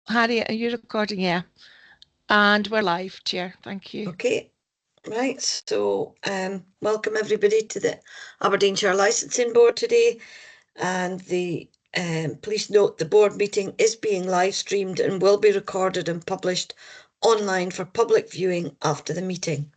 Harriet, are you recording? Yeah. And we're live, Chair. Thank you. Okay, right. So welcome everybody to the Aberdeenshire Licensing Board today. And please note the board meeting is being live streamed and will be recorded and published online for public viewing after the meeting.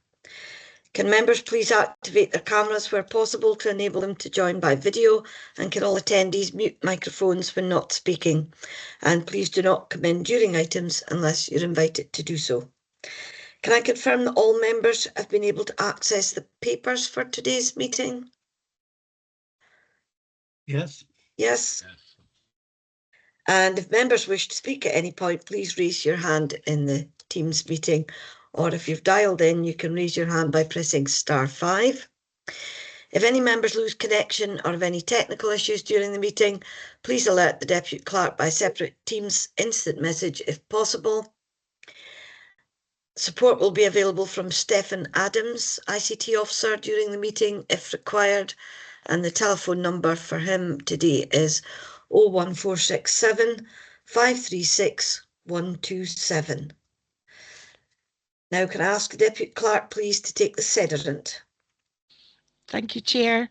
Can members please activate their cameras where possible to enable them to join by video, and can all attendees mute microphones when not speaking? And please do not come in during items unless you're invited to do so. Can I confirm that all members have been able to access the papers for today's meeting? Yes. Yes. And if members wish to speak at any point, please raise your hand in the Teams meeting, or if you've dialed in, you can raise your hand by pressing *5. If any members lose connection or have any technical issues during the meeting, please alert the Deputy Clerk by separate Teams instant message if possible. Support will be available from Stephen Adams, ICT officer, during the meeting if required, and the telephone number for him today is 01467 536 127. Now, can I ask the Deputy Clerk please to take the sederant? Thank you, Chair.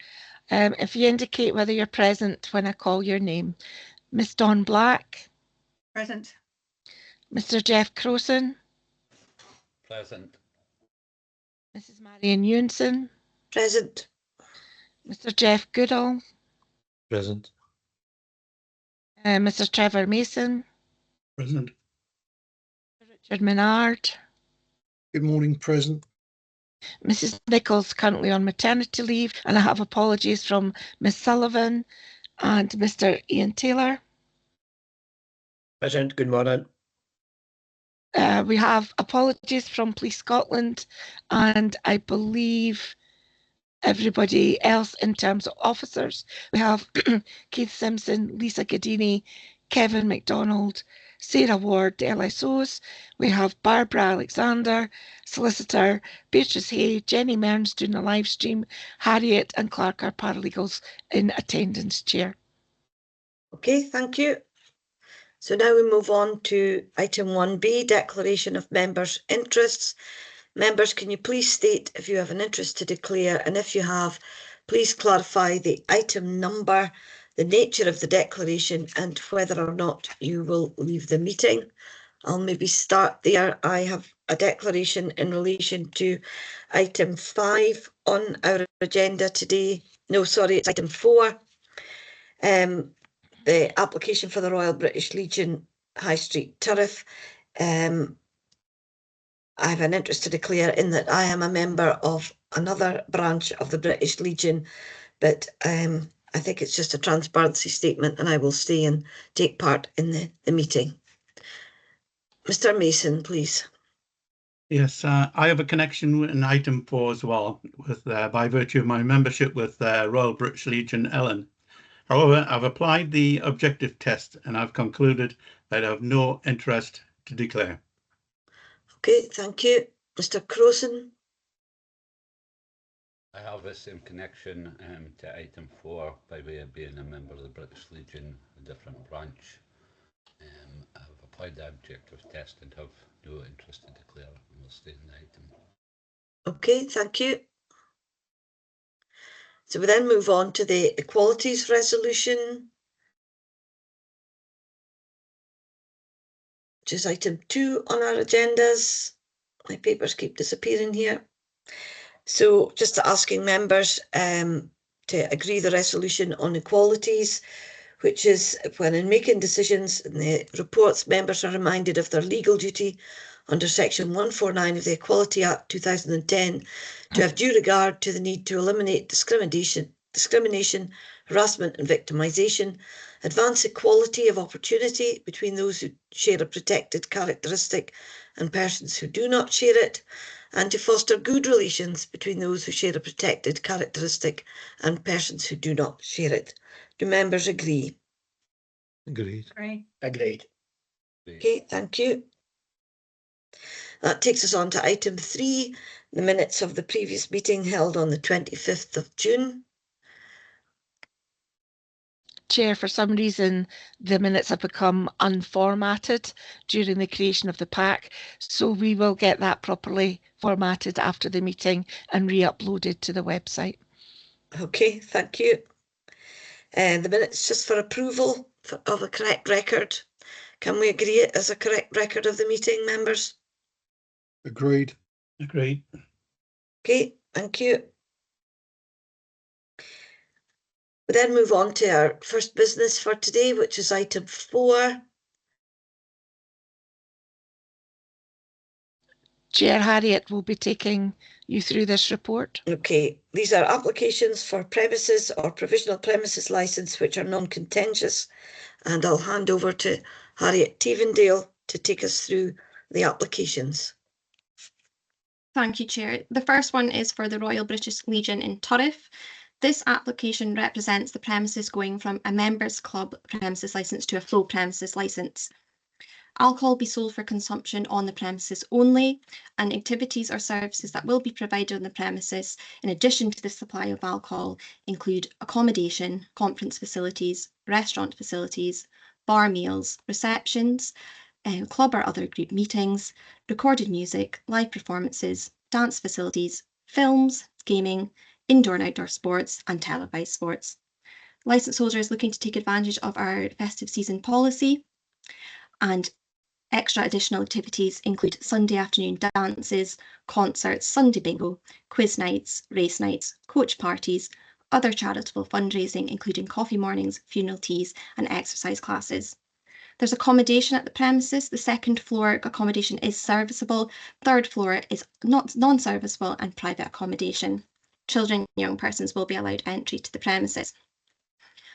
If you indicate whether you're present when I call your name. Miss Dawn Black. Present. Mr. Jeff Crowson. Present. Mrs. Marion Ewanson. Present. Mr. Jeff Goodall. Present. Mr. Trevor Mason. Present. Richard Menard. Good morning, present. Mrs. Nichols currently on maternity leave, and I have apologies from Miss Sullivan and Mr. Ian Taylor. Present, good morning. We have apologies from Police Scotland, and I believe everybody else in terms of officers. We have Keith Simpson, Lisa Gadini, Kevin MacDonald, Sarah Ward, the LSOs. We have Barbara Alexander, solicitor, Beatrice Hay, Jenny Mearns doing the live stream, Harriet and Clark, our paralegals, in attendance, Chair. Okay, thank you. So now we move on to item 1B, declaration of members' interests. Members, can you please state if you have an interest to declare, and if you have, please clarify the item number, the nature of the declaration, and whether or not you will leave the meeting. I'll maybe start there. I have a declaration in relation to item 5 on our agenda today. No, sorry, it's item 4. The application for the Royal British Legion High Street Turf. I have an interest to declare in that I am a member of another branch of the British Legion, but I think it's just a transparency statement, and I will stay and take part in the meeting. Mr. Mason, please. Yes, I have a connection in item 4 as well, with by virtue of my membership with Royal British Legion Ellen. However, I've applied the objective test and I've concluded that I have no interest to declare. Okay, thank you. Mr. Crowson. I have the same connection to item 4 by way of being a member of the British Legion, a different branch. I've applied the objective test and have no interest to declare, and will stay in the item. Okay, thank you. So we then move on to the equalities resolution, which is item 2 on our agendas. My papers keep disappearing here. So just asking members to agree the resolution on equalities, which is when in making decisions in the reports, members are reminded of their legal duty under section 149 of the Equality Act 2010 to have due regard to the need to eliminate discrimination, harassment and victimisation, advance equality of opportunity between those who share a protected characteristic and persons who do not share it, and to foster good relations between those who share a protected characteristic and persons who do not share it. Do members agree? Agreed. Agreed. Okay, thank you. That takes us on to item 3, the minutes of the previous meeting held on the 25th of June. Chair, for some reason, the minutes have become unformatted during the creation of the pack. So we will get that properly formatted after the meeting and re-uploaded to the website. Okay, thank you. And the minutes just for approval of a correct record. Can we agree it as a correct record of the meeting, members? Agreed. Agreed. Okay, thank you. We then move on to our first business for today, which is item 4. Chair Harriet will be taking you through this report. Okay, these are applications for premises or provisional premises licence which are non-contentious, and I'll hand over to Harriet Tevendale to take us through the applications. Thank you, Chair. The first one is for the Royal British Legion in Turriff. This application represents the premises going from a members club premises licence to a full premises licence. Alcohol will be sold for consumption on the premises only, and activities or services that will be provided on the premises, in addition to the supply of alcohol, include accommodation, conference facilities, restaurant facilities, bar meals, receptions, club or other group meetings, recorded music, live performances, dance facilities, films, gaming, indoor and outdoor sports, and televised sports. Licence holders looking to take advantage of our festive season policy, and extra additional activities include Sunday afternoon dances, concerts, Sunday bingo, quiz nights, race nights, coach parties, other charitable fundraising, including coffee mornings, funeral teas, and exercise classes. There's accommodation at the premises. The second floor accommodation is serviceable. Third floor is not non-serviceable and private accommodation. Children and young persons will be allowed entry to the premises.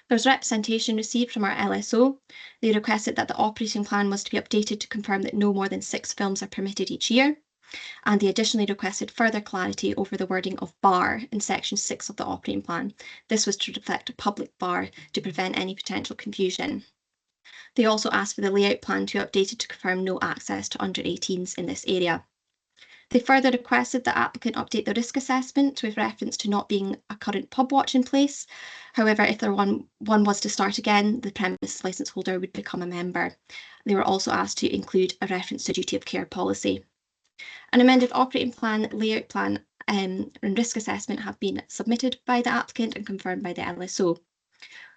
There's representation received from our LSO. They requested that the operating plan was to be updated to confirm that no more than 6 films are permitted each year. And they additionally requested further clarity over the wording of bar in section 6 of the operating plan. This was to reflect a public bar to prevent any potential confusion. They also asked for the layout plan to be updated to confirm no access to under 18s in this area. They further requested the applicant update the risk assessment with reference to not being a current pub watch in place. However, if one was to start again, the premises licence holder would become a member. They were also asked to include a reference to duty of care policy. An amended operating plan, layout plan and risk assessment have been submitted by the applicant and confirmed by the LSO.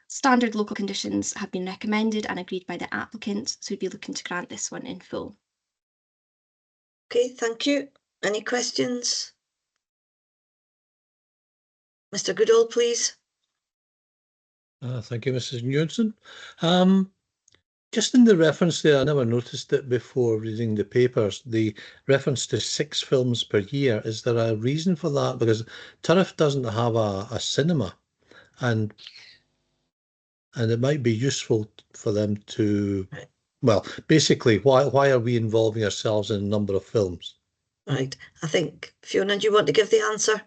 Standard local conditions have been recommended and agreed by the applicant, so we'd be looking to grant this one in full. Okay, thank you. Any questions? Mr. Goodall, please. Thank you, Mrs. Newton. Just in the reference there, I never noticed it before reading the papers, the reference to 6 films per year. Is there a reason for that? Because Turriff doesn't have a cinema, and it might be useful for them to, well, basically, why are we involving ourselves in a number of films? Right, I think, Fiona, do you want to give the answer?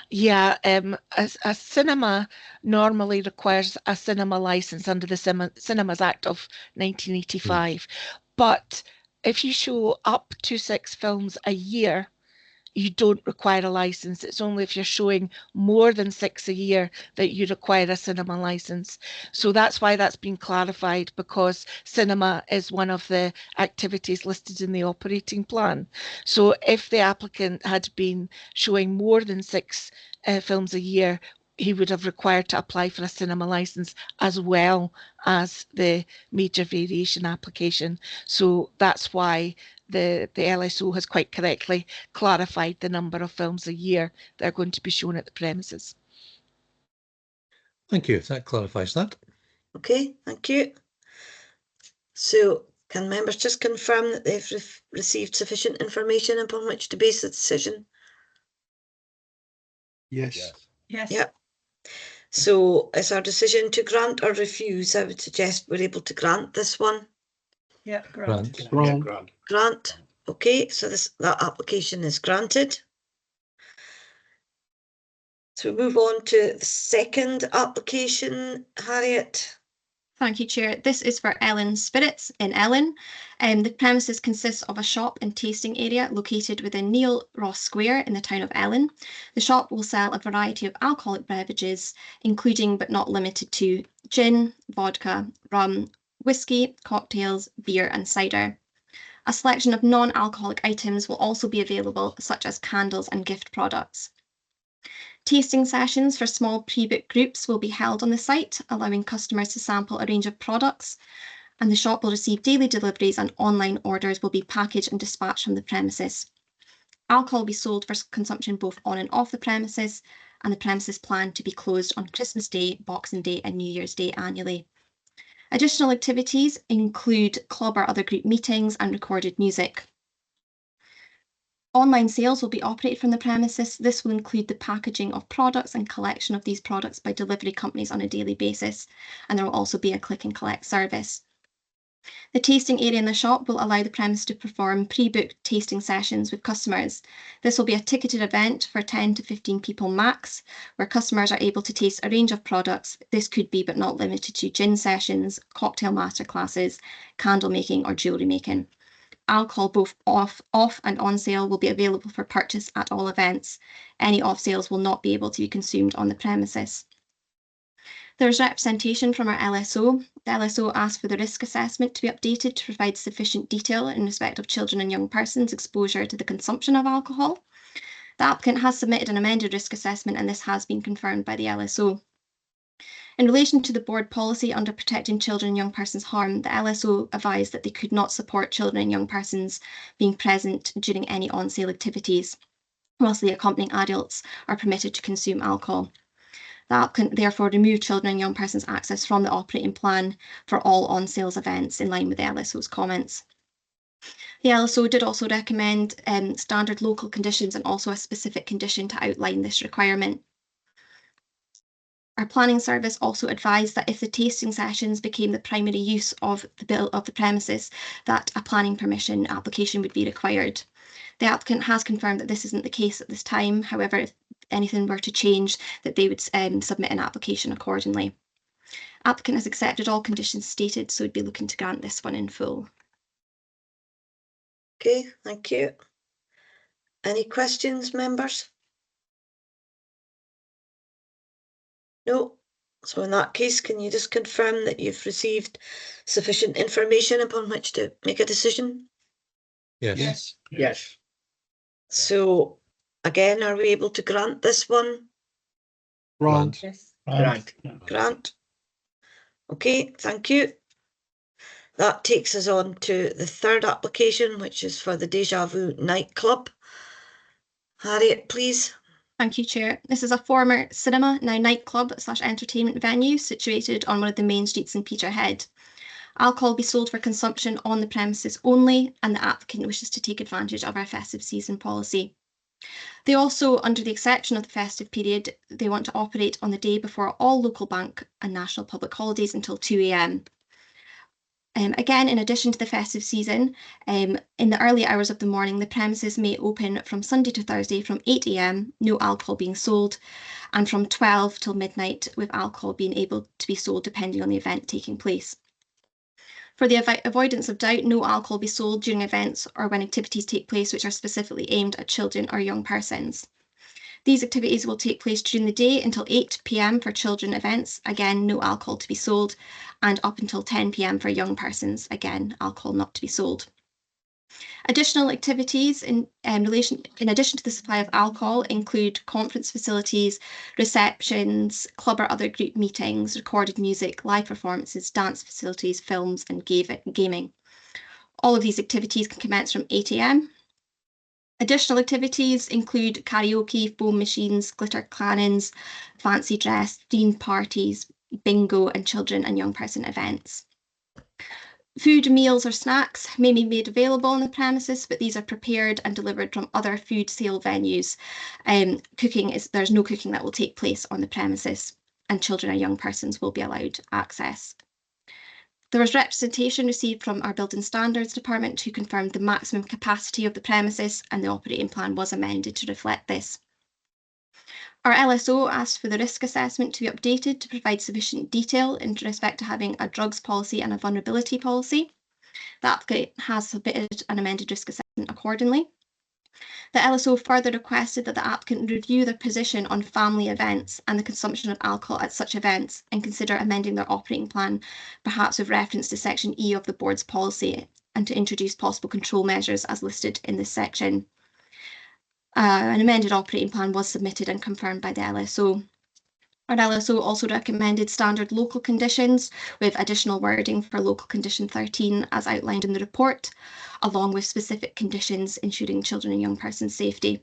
Yeah, a cinema normally requires a cinema licence under the Cinemas Act of 1985. But if you show up to 6 films a year, you don't require a licence. It's only if you're showing more than 6 a year that you require a cinema licence. So that's why that's been clarified, because cinema is one of the activities listed in the operating plan. So if the applicant had been showing more than 6 films a year, he would have required to apply for a cinema licence as well as the major variation application. So that's why the LSO has quite correctly clarified the number of films a year that are going to be shown at the premises. Thank you. That clarifies that. Okay, thank you. So can members just confirm that they've received sufficient information upon which to base the decision? Yes. Yes. Yeah. So is our decision to grant or refuse? I would suggest we're able to grant this one. Yeah, grant. Grant. Okay, so that application is granted. So we move on to the second application, Harriet. Thank you, Chair. This is for Ellen Spirits in Ellen. The premises consists of a shop and tasting area located within Neil Ross Square in the town of Ellen. The shop will sell a variety of alcoholic beverages, including but not limited to gin, vodka, rum, whiskey, cocktails, beer and cider. A selection of non-alcoholic items will also be available, such as candles and gift products. Tasting sessions for small pre-booked groups will be held on the site, allowing customers to sample a range of products, and the shop will receive daily deliveries and online orders will be packaged and dispatched from the premises. Alcohol will be sold for consumption both on and off the premises, and the premises planned to be closed on Christmas Day, Boxing Day and New Year's Day annually. Additional activities include club or other group meetings and recorded music. Online sales will be operated from the premises. This will include the packaging of products and collection of these products by delivery companies on a daily basis, and there will also be a click and collect service. The tasting area in the shop will allow the premise to perform pre-booked tasting sessions with customers. This will be a ticketed event for 10 to 15 people max, where customers are able to taste a range of products. This could be but not limited to gin sessions, cocktail masterclasses, candle making or jewellery making. Alcohol both off and on sale will be available for purchase at all events. Any off sales will not be able to be consumed on the premises. There is representation from our LSO. The LSO asked for the risk assessment to be updated to provide sufficient detail in respect of children and young persons' exposure to the consumption of alcohol. The applicant has submitted an amended risk assessment and this has been confirmed by the LSO. In relation to the board policy under protecting children and young persons' harm, the LSO advised that they could not support children and young persons being present during any on-sale activities, whilst the accompanying adults are permitted to consume alcohol. The applicant therefore removed children and young persons' access from the operating plan for all on-sales events in line with the LSO's comments. The LSO did also recommend standard local conditions and also a specific condition to outline this requirement. Our planning service also advised that if the tasting sessions became the primary use of the premises, that a planning permission application would be required. The applicant has confirmed that this isn't the case at this time. However, if anything were to change, that they would submit an application accordingly. Applicant has accepted all conditions stated, so we'd be looking to grant this one in full. Okay, thank you. Any questions, members? No. So in that case, can you just confirm that you've received sufficient information upon which to make a decision? Yes. Yes. So again, are we able to grant this one? Grant. Yes. Right. Grant. Okay, thank you. That takes us on to the third application, which is for the Deja Vu nightclub. Harriet, please. Thank you, Chair. This is a former cinema, now nightclub / entertainment venue situated on one of the main streets in Peterhead. Alcohol will be sold for consumption on the premises only, and the applicant wishes to take advantage of our festive season policy. They also, under the exception of the festive period, they want to operate on the day before all local bank and national public holidays until 2 AM. Again, in addition to the festive season, in the early hours of the morning, the premises may open from Sunday to Thursday from 8 AM, no alcohol being sold, and from 12 till midnight, with alcohol being able to be sold depending on the event taking place. For the avoidance of doubt, no alcohol will be sold during events or when activities take place which are specifically aimed at children or young persons. These activities will take place during the day until 8 PM for children events, again no alcohol to be sold, and up until 10 PM for young persons, again alcohol not to be sold. Additional activities in addition to the supply of alcohol include conference facilities, receptions, club or other group meetings, recorded music, live performances, dance facilities, films and gaming. All of these activities can commence from 8 AM. Additional activities include karaoke, foam machines, glitter cannons, fancy dress, themed parties, bingo and children and young person events. Food, meals or snacks may be made available on the premises, but these are prepared and delivered from other food sale venues. There's no cooking that will take place on the premises, and children and young persons will be allowed access. There was representation received from our Building Standards Department who confirmed the maximum capacity of the premises, and the operating plan was amended to reflect this. Our LSO asked for the risk assessment to be updated to provide sufficient detail in respect to having a drugs policy and a vulnerability policy. The applicant has submitted an amended risk assessment accordingly. The LSO further requested that the applicant review their position on family events and the consumption of alcohol at such events and consider amending their operating plan, perhaps with reference to Section E of the board's policy, and to introduce possible control measures as listed in this section. An amended operating plan was submitted and confirmed by the LSO. Our LSO also recommended standard local conditions with additional wording for local condition 13 as outlined in the report, along with specific conditions ensuring children and young persons' safety.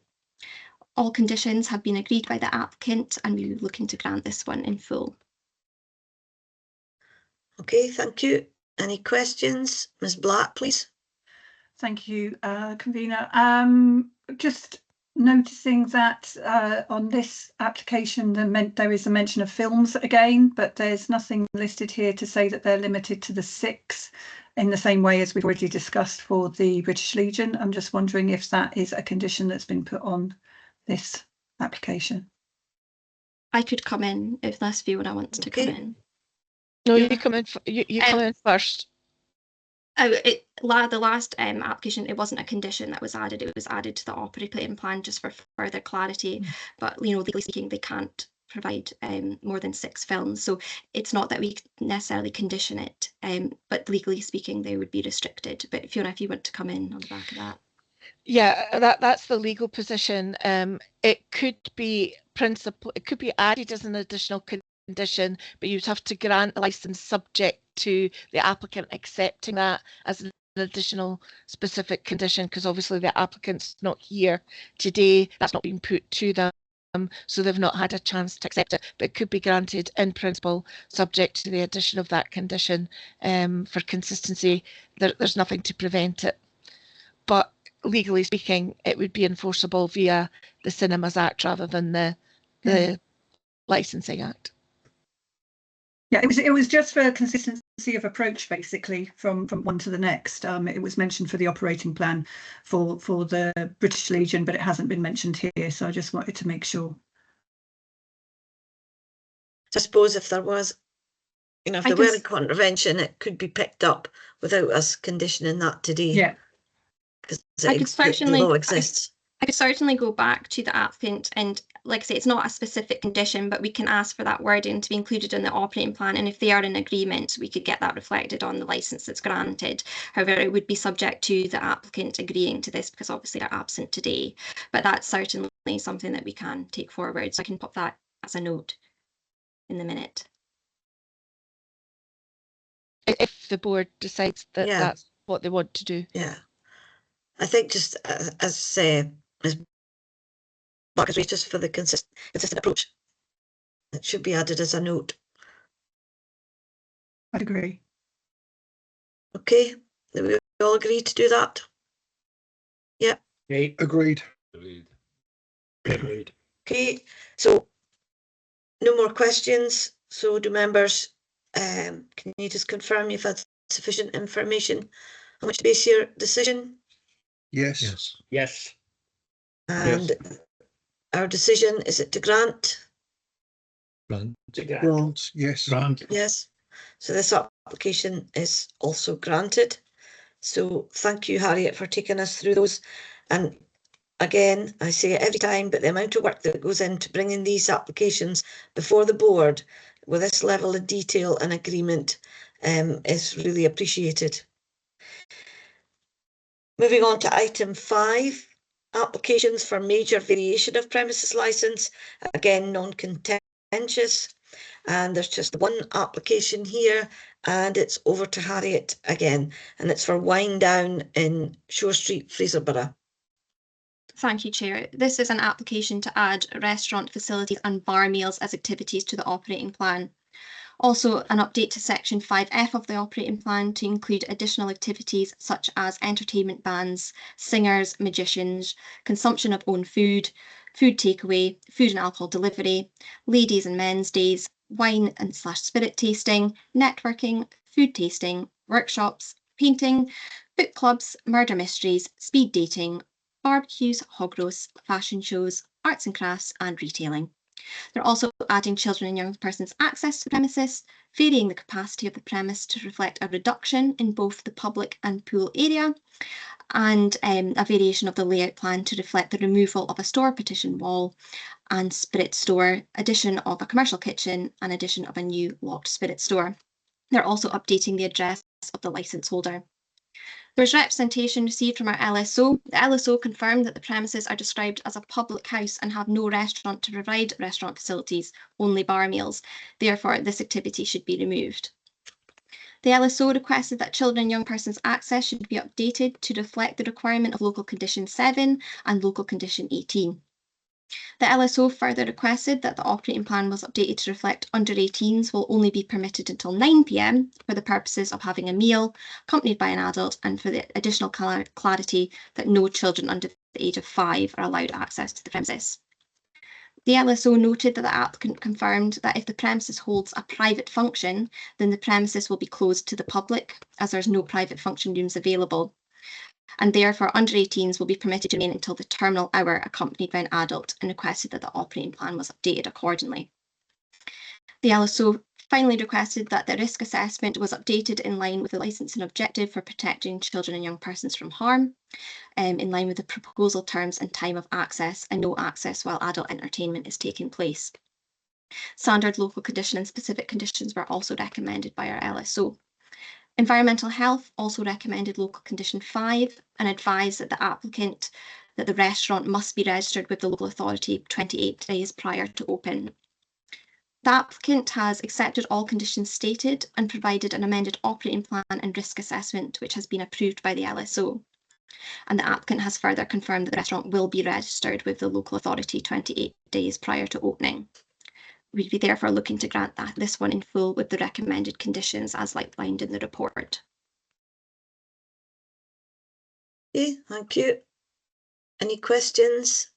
All conditions have been agreed by the applicant and we're looking to grant this one in full. Okay, thank you. Any questions? Ms. Black, please. Thank you, convener. Just noticing that on this application there is a mention of films again, but there's nothing listed here to say that they're limited to the 6 in the same way as we've already discussed for the British Legion. I'm just wondering if that is a condition that's been put on this application. I could come in if that's Fiona wants to come in. No, you come in. You come in first. The last application, it wasn't a condition that was added. It was added to the operating plan just for further clarity. But legally speaking, they can't provide more than 6 films. So it's not that we necessarily condition it, but legally speaking, they would be restricted. But Fiona, if you want to come in on the back of that. Yeah, that's the legal position. It could be it could be added as an additional condition, but you'd have to grant the license subject to the applicant accepting that as an additional specific condition, because obviously the applicant's not here today. That's not been put to them, so they've not had a chance to accept it, but it could be granted in principle subject to the addition of that condition. For consistency, there's nothing to prevent it, but legally speaking, it would be enforceable via the Cinemas Act rather than the Licensing Act. Yeah, it was just for consistency of approach, basically, from one to the next. It was mentioned for the operating plan for the British Legion, but it hasn't been mentioned here, so I just wanted to make sure. I suppose if there was, if there were a contravention, it could be picked up without us conditioning that today. Yeah. Because the law exists. I could certainly go back to the applicant and, like I say, it's not a specific condition, but we can ask for that wording to be included in the operating plan. And if they are in agreement, we could get that reflected on the licence that's granted. However, it would be subject to the applicant agreeing to this because obviously they're absent today. But that's certainly something that we can take forward. So I can pop that as a note in the minute. If the board decides that that's what they want to do. Yeah. I think just as Marcus, just for the consistent approach, it should be added as a note. I'd agree. Okay, we all agree to do that? Yeah. Okay, agreed. Agreed. Okay, so no more questions. So do members, can you just confirm you've had sufficient information on which to base your decision? Yes. Yes. Yes. And our decision, is it to grant? Grant. Grant, yes. Grant. Yes. So this application is also granted. So thank you, Harriet, for taking us through those. And again, I say it every time, but the amount of work that goes into bringing these applications before the board with this level of detail and agreement is really appreciated. Moving on to item 5, applications for major variation of premises licence, again non-contentious, and there's just one application here, and it's over to Harriet again, and it's for Wine Down in Shore Street, Fraserburgh. Thank you, Chair. This is an application to add restaurant facilities and bar meals as activities to the operating plan. Also, an update to Section 5F of the operating plan to include additional activities such as entertainment bans, singers, magicians, consumption of own food, food takeaway, food and alcohol delivery, ladies and men's days, wine and / spirit tasting, networking, food tasting, workshops, painting, book clubs, murder mysteries, speed dating, barbecues, hog roasts, fashion shows, arts and crafts and retailing. They're also adding children and young persons access to the premises, varying the capacity of the premise to reflect a reduction in both the public and pool area, and a variation of the layout plan to reflect the removal of a store partition wall and spirit store, addition of a commercial kitchen, and addition of a new locked spirit store. They're also updating the address of the licence holder. There's representation received from our LSO. The LSO confirmed that the premises are described as a public house and have no restaurant to provide restaurant facilities, only bar meals. Therefore, this activity should be removed. The LSO requested that children and young persons access should be updated to reflect the requirement of Local Condition 7 and Local Condition 18. The LSO further requested that the operating plan was updated to reflect under 18s will only be permitted until 9 p.m. for the purposes of having a meal accompanied by an adult, and for the additional clarity that no children under the age of 5 are allowed access to the premises. The LSO noted that the applicant confirmed that if the premises holds a private function, then the premises will be closed to the public, as there's no private function rooms available, and therefore under 18s will be permitted to remain until the terminal hour accompanied by an adult, and requested that the operating plan was updated accordingly. The LSO finally requested that the risk assessment was updated in line with the licensing objective for protecting children and young persons from harm, in line with the proposal terms and time of access, and no access while adult entertainment is taking place. Standard local condition and specific conditions were also recommended by our LSO. Environmental Health also recommended Local Condition 5 and advised that the restaurant must be registered with the local authority 28 days prior to open. The applicant has accepted all conditions stated and provided an amended operating plan and risk assessment, which has been approved by the LSO. And the applicant has further confirmed that the restaurant will be registered with the local authority 28 days prior to opening. We'd be therefore looking to grant this one in full with the recommended conditions as outlined in the report. Okay, thank you. Any questions?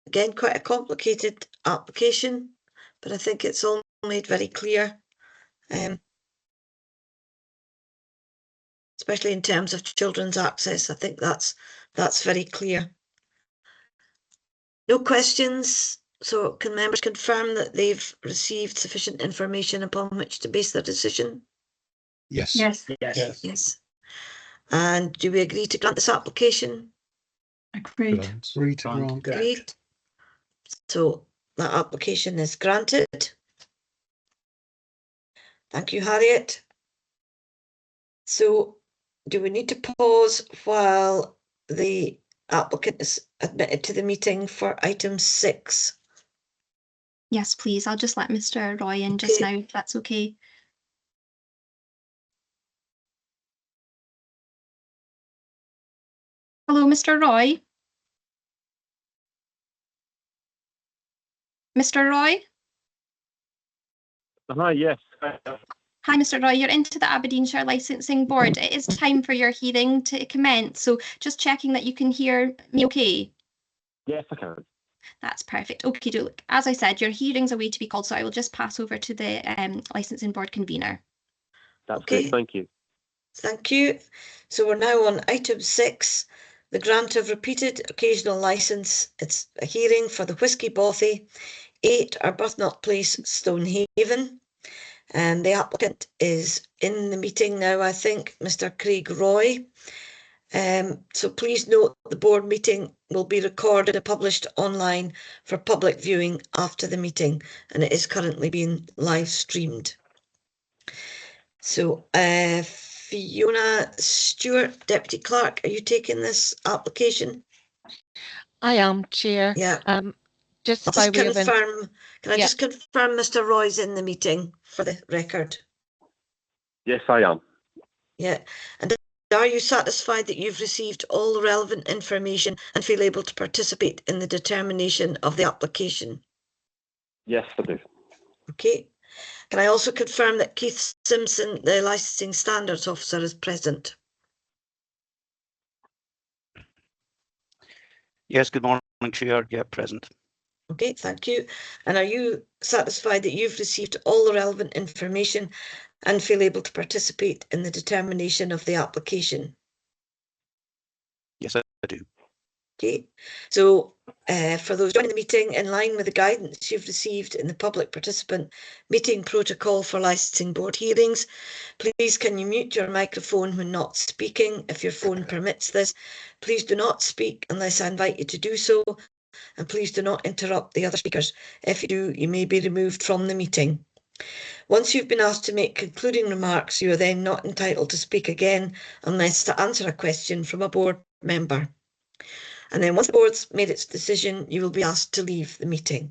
Again, quite a complicated application, but I think it's all made very clear, especially in terms of children's access. I think that's very clear. No questions. So can members confirm that they've received sufficient information upon which to base their decision? Yes. Yes. Yes. And do we agree to grant this application? Agreed. Agree to grant. Agreed. So that application is granted. Thank you, Harriet. So do we need to pause while the applicant is admitted to the meeting for item 6? Yes, please. I'll just let Mr. Roy in just now, if that's okay. Hello, Mr. Roy. Mr. Roy? Hi, yes. Hi, Mr. Roy. You're into the Aberdeenshire Licensing Board. It is time for your hearing to commence. So just checking that you can hear me okay. Yes, I can. That's perfect. Okay, look, as I said, your hearing's a way to be called, so I will just pass over to the Licensing Board convener. That's Okay. great, thank you. Thank you. So we're now on item 6, the grant of repeated occasional licence. It's a hearing for the Whisky Bothy, 8 Arbuthnot Place, Stonehaven. And the applicant is in the meeting now, I think, Mr. Craig Roy. So please note the board meeting will be recorded and published online for public viewing after the meeting, and it is currently being live streamed. So Fiona Stewart, Deputy Clerk, are you taking this application? I am, Chair. Yeah. Just I'll by just way of confirm. Can I just confirm Mr. Roy's in the meeting for the record? Yes, I am. Yeah. And are you satisfied that you've received all the relevant information and feel able to participate in the determination of the application? Yes, I do. Okay. Can I also confirm that Keith Simpson, the Licensing Standards Officer, is present? Yes, good morning, Chair. Yeah, present. Okay, thank you. And are you satisfied that you've received all the relevant information and feel able to participate in the determination of the application? Yes, I do. Okay, so for those joining the meeting, in line with the guidance you've received in the public participant meeting protocol for licensing board hearings, please can you mute your microphone when not speaking if your phone permits this. Please do not speak unless I invite you to do so, and please do not interrupt the other speakers. If you do, you may be removed from the meeting. Once you've been asked to make concluding remarks, you are then not entitled to speak again unless to answer a question from a board member. And then once the board's made its decision, you will be asked to leave the meeting.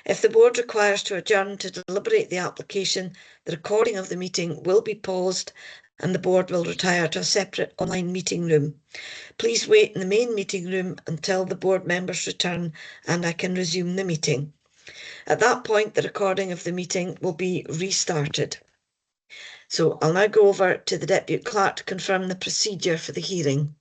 If the board requires to adjourn to deliberate the application, the recording of the meeting will be paused and the board will retire to a separate online meeting room. Please wait in the main meeting room until the board members return and I can resume the meeting. At that point, the recording of the meeting will be restarted. So I'll now go over to the Deputy Clerk to confirm the procedure for the hearing.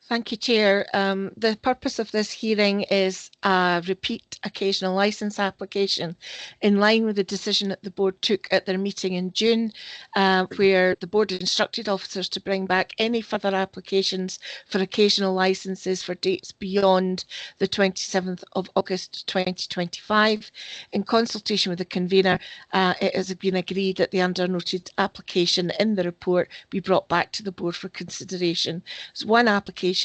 Thank you, Chair. The purpose of this hearing is a repeat occasional licence application in line with the decision that the board took at their meeting in June, where the board instructed officers to bring back any further applications for occasional licences for dates beyond the 27th of August 2025. In consultation with the convener, it has been agreed that the undernoted application in the report be brought back to the board for consideration. It's one application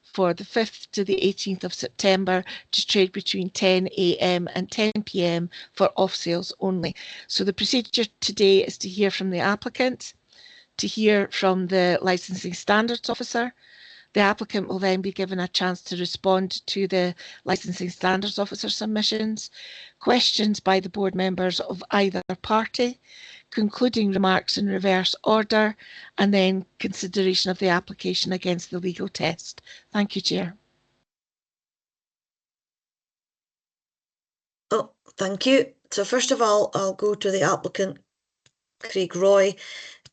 for the 5th to the 18th of September to trade between 10 AM and 10 PM for off sales only. So the procedure today is to hear from the applicant, to hear from the licensing standards officer. The applicant will then be given a chance to respond to the licensing standards officer submissions, questions by the board members of either party, concluding remarks in reverse order, and then consideration of the application against the legal test. Thank you, Chair. Oh, thank you. So first of all, I'll go to the applicant, Craig Roy.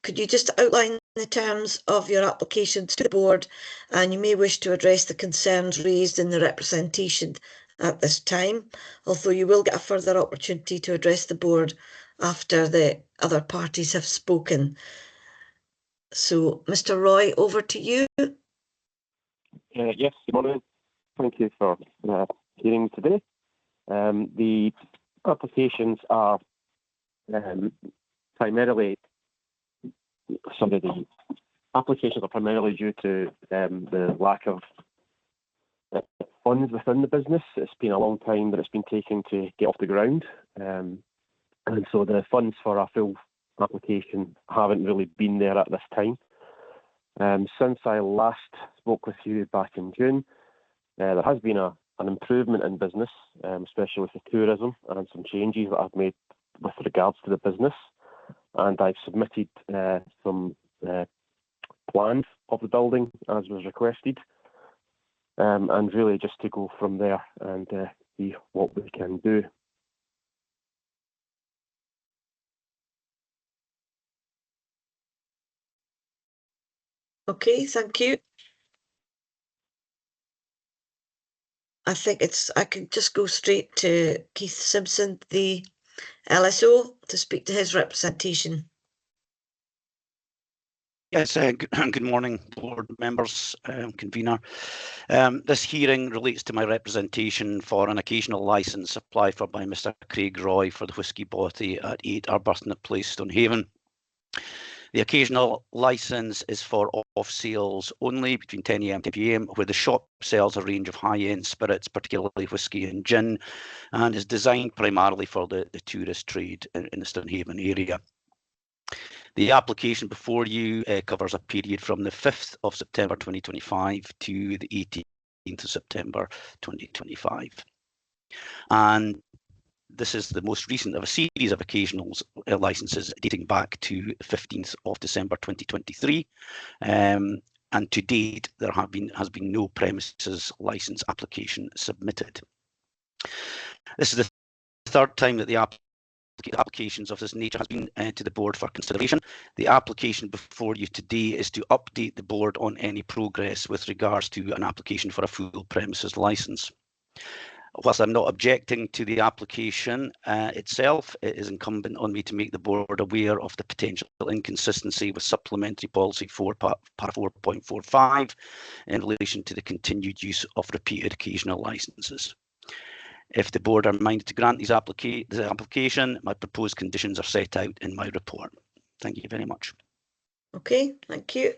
Could you just outline the terms of your applications to the board, and you may wish to address the concerns raised in the representation at this time, although you will get a further opportunity to address the board after the other parties have spoken. So, Mr. Roy, over to you. Yes, good morning. Thank you for hearing today. The applications are primarily due to the lack of funds within the business. It's been a long time that it's been taking to get off the ground. And so the funds for a full application haven't really been there at this time. Since I last spoke with you back in June, there has been an improvement in business, especially with the tourism and some changes that I've made with regards to the business. And I've submitted some plans of the building as was requested, and really just to go from there and see what we can do. Okay, thank you. I think I could just go straight to Keith Simpson, the LSO, to speak to his representation. Yes, good morning, board members, convener. This hearing relates to my representation for an occasional licence applied for by Mr. Craig Roy for the Whisky Bothy at 8 Arbuthnot Place, Stonehaven. The occasional licence is for off sales only between 10 AM and 10 PM, where the shop sells a range of high-end spirits, particularly whisky and gin, and is designed primarily for the tourist trade in the Stonehaven area. The application before you covers a period from the 5th of September 2025 to the 18th of September 2025. And this is the most recent of a series of occasional licenses dating back to 15th of December 2023. And to date, there has been no premises license application submitted. This is the third time that the applications of this nature has been to the board for consideration. The application before you today is to update the board on any progress with regards to an application for a full premises license. Whilst I'm not objecting to the application itself, it is incumbent on me to make the board aware of the potential inconsistency with Supplementary Policy 4, Part 4.45 in relation to the continued use of repeated occasional licences. If the board are minded to grant this application, my proposed conditions are set out in my report. Thank you very much. Okay, thank you.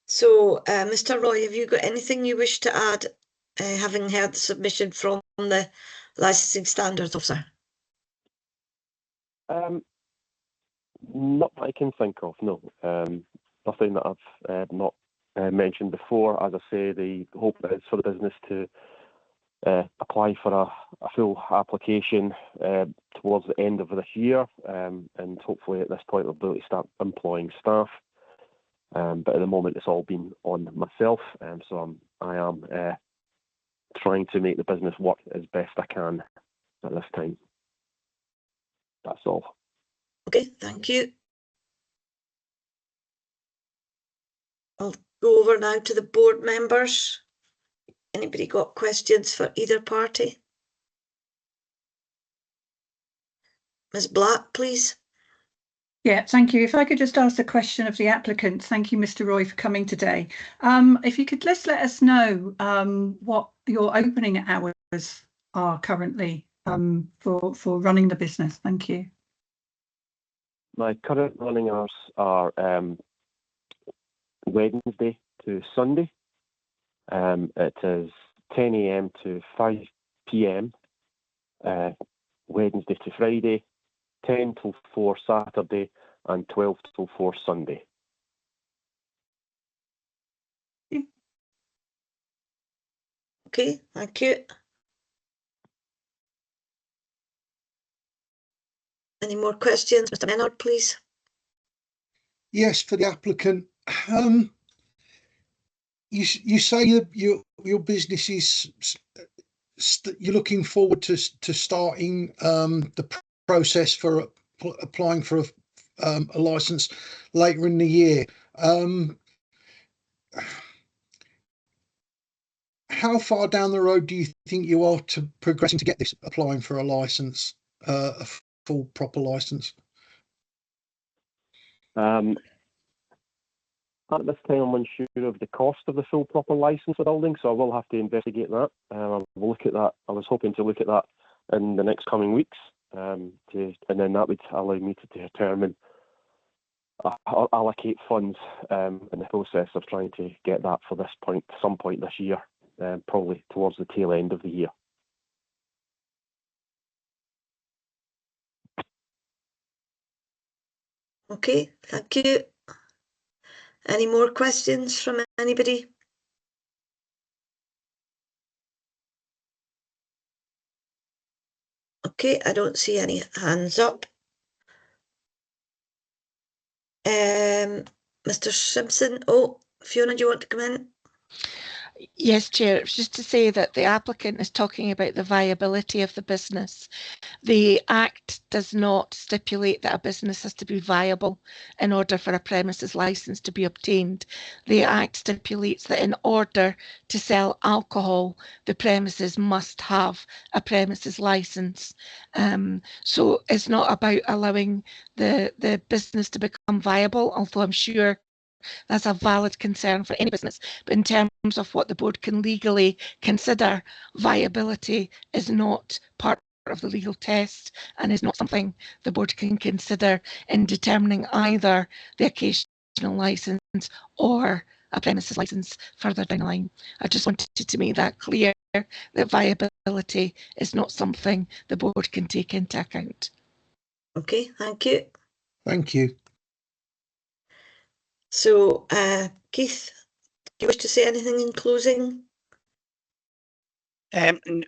So, Mr. Roy, have you got anything you wish to add, having heard the submission from the Licensing Standards Officer? Not that I can think of, no. Nothing that I've not mentioned before. As I say, the hope is for the business to apply for a full application towards the end of this year, and hopefully at this point we'll be able to start employing staff. But at the moment it's all been on myself, so I am trying to make the business work as best I can at this time. That's all. Okay, thank you. I'll go over now to the board members. Anybody got questions for either party? Ms. Black, please. Yeah, thank you. If I could just ask the question of the applicant. Thank you, Mr. Roy, for coming today. If you could let us know what your opening hours are currently for running the business. Thank you. My current running hours are Wednesday to Sunday. It is 10 AM to 5 PM, Wednesday to Friday, 10 till 4 Saturday, and 12 till 4 Sunday. Okay, thank you. Any more questions? Mr. Menard, please. Yes, for the applicant. You say that your business is you're looking forward to starting the process for applying for a license later in the year. How far down the road do you think you are to progressing to get this applying for a license, a full proper license? At this time, I'm unsure of the cost of the full proper license for building, so I will have to investigate that. I'll look at that. I was hoping to look at that in the next coming weeks, and then that would allow me to determine, allocate funds in the process of trying to get that for this point, some point this year, probably towards the tail end of the year. Okay, thank you. Any more questions from anybody? Okay, I don't see any hands up. Mr. Simpson, oh, Fiona, do you want to come in? Yes, Chair. It's just to say that the applicant is talking about the viability of the business. The Act does not stipulate that a business has to be viable in order for a premises licence to be obtained. The Act stipulates that in order to sell alcohol, the premises must have a premises licence. So it's not about allowing the business to become viable, although I'm sure that's a valid concern for any business. But in terms of what the board can legally consider, viability is not part of the legal test and is not something the board can consider in determining either the occasional licence or a premises licence further down the line. I just wanted to make that clear, that viability is not something the board can take into account. Okay, thank you. Thank you. So, Keith, do you wish to say anything in closing?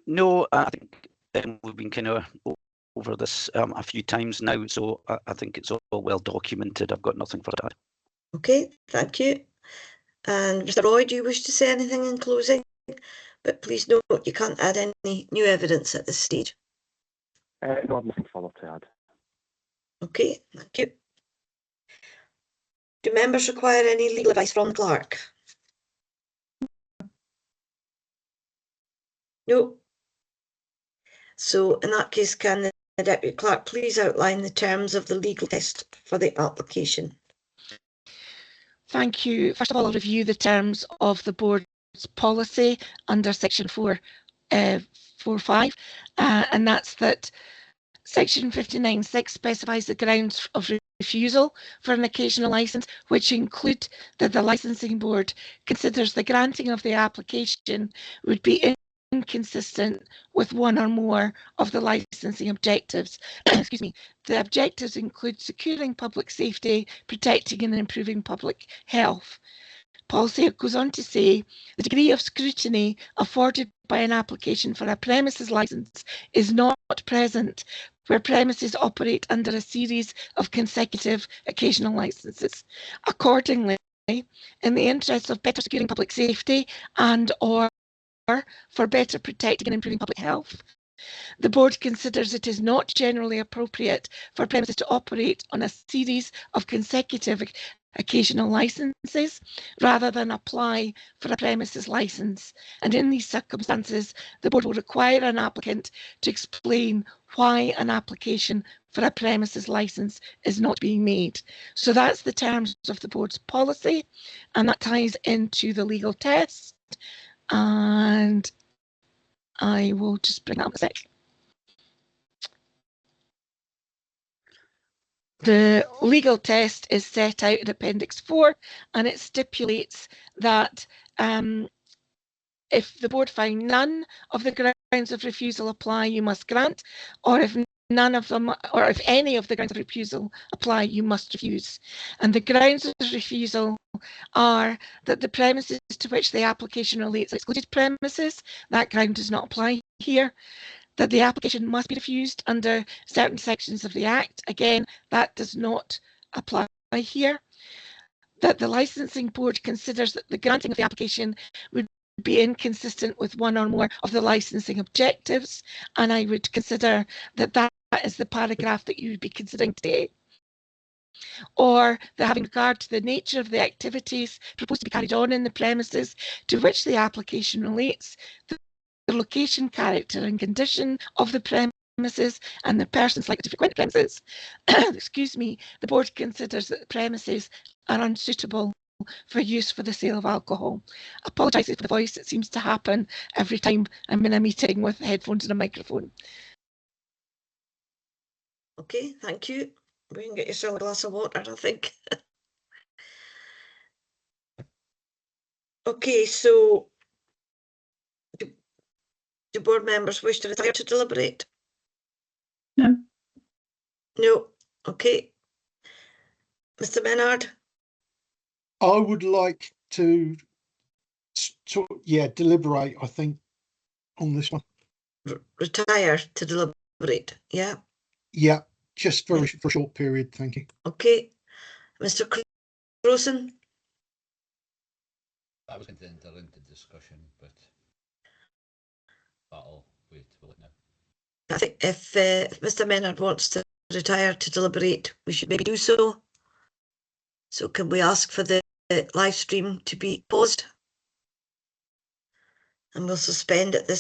No, I think we've been kind of over this a few times now, so I think it's all well documented. I've got nothing further to add. Okay, thank you. And Mr. Roy, do you wish to say anything in closing? But please note you can't add any new evidence at this stage. No, I've nothing further to add. Okay, thank you. Do members require any legal advice from the clerk? No. So in that case, can the Deputy Clerk please outline the terms of the legal test for the application? Thank you. First of all, I'll review the terms of the board's policy under section 4.5, and that's that section 59.6 specifies the grounds of refusal for an occasional licence, which include that the licensing board considers the granting of the application would be inconsistent with one or more of the licensing objectives. Excuse me. The objectives include securing public safety, protecting and improving public health. Policy goes on to say the degree of scrutiny afforded by an application for a premises licence is not present where premises operate under a series of consecutive occasional licences. Accordingly, in the interests of better securing public safety and or for better protecting and improving public health, the board considers it is not generally appropriate for premises to operate on a series of consecutive occasional licences rather than apply for a premises licence. And in these circumstances, the board will require an applicant to explain why an application for a premises licence is not being made. So that's the terms of the board's policy, and that ties into the legal test. And I will just bring that up a sec. The legal test is set out in Appendix 4, and it stipulates that if the board find none of the grounds of refusal apply, you must grant, or if none of them, or if any of the grounds of refusal apply, you must refuse. And the grounds of refusal are that the premises to which the application relates are excluded premises. That ground does not apply here. That the application must be refused under certain sections of the Act. Again, that does not apply here. That the licensing board considers that the granting of the application would be inconsistent with one or more of the licensing objectives, and I would consider that that is the paragraph that you would be considering today. Or that having regard to the nature of the activities proposed to be carried on in the premises to which the application relates, the location, character and condition of the premises and the persons likely to frequent the premises, excuse me, the board considers that the premises are unsuitable for use for the sale of alcohol. Apologise for the voice, it seems to happen every time I'm in a meeting with headphones and a microphone. Okay, thank you. We can get yourself a glass of water, I think. Okay, so do board members wish to retire to deliberate? No. No. Okay. Mr. Menard? I would like to deliberate, I think, on this one. Retire to deliberate, yeah? Yeah, just for a short period, thank you. Okay. Mr. Crowson? I was going to enter into discussion, but that'll wait till it now. I think if Mr. Menard wants to retire to deliberate, we should maybe do so. So can we ask for the live stream to be paused? And we'll suspend at this